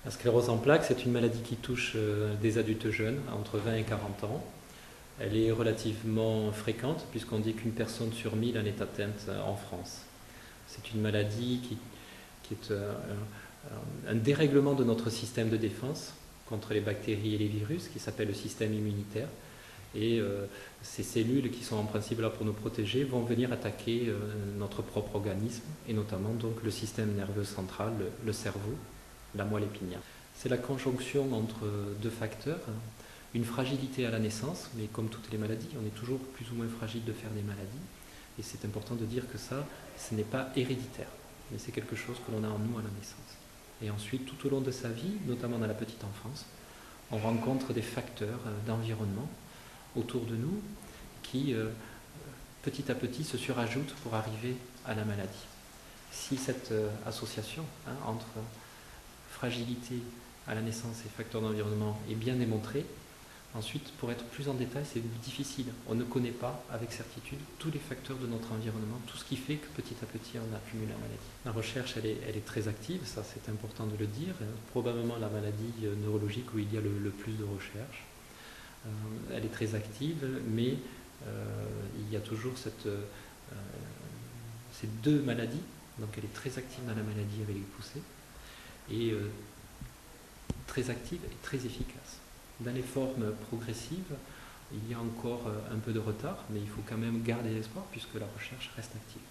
La sclérose en plaques, c'est une maladie qui touche des adultes jeunes, entre 20 et 40 ans. Elle est relativement fréquente, puisqu'on dit qu'une personne sur 1000 en est atteinte en France. C'est une maladie qui est un dérèglement de notre système de défense contre les bactéries et les virus, qui s'appelle le système immunitaire. Et ces cellules qui sont en principe là pour nous protéger vont venir attaquer notre propre organisme, et notamment donc le système nerveux central, le cerveau, la moelle épinière. C'est la conjonction entre deux facteurs, une fragilité à la naissance, mais comme toutes les maladies, on est toujours plus ou moins fragile de faire des maladies, et c'est important de dire que ça, ce n'est pas héréditaire, mais c'est quelque chose que l'on a en nous à la naissance. Et ensuite, tout au long de sa vie, notamment dans la petite enfance, on rencontre des facteurs d'environnement autour de nous qui, petit à petit, se surajoutent pour arriver à la maladie. Si cette association entre fragilité à la naissance et facteurs d'environnement est bien démontrée, ensuite, pour être plus en détail, c'est difficile. On ne connaît pas avec certitude tous les facteurs de notre environnement, tout ce qui fait que petit à petit, on accumule la maladie. La recherche, elle est très active, ça c'est important de le dire. Probablement la maladie neurologique où il y a le plus de recherche. Elle est très active, mais il y a toujours ces deux maladies. Donc elle est très active dans la maladie avec les poussées, et très active et très efficace. Dans les formes progressives, il y a encore un peu de retard, mais il faut quand même garder l'espoir puisque la recherche reste active.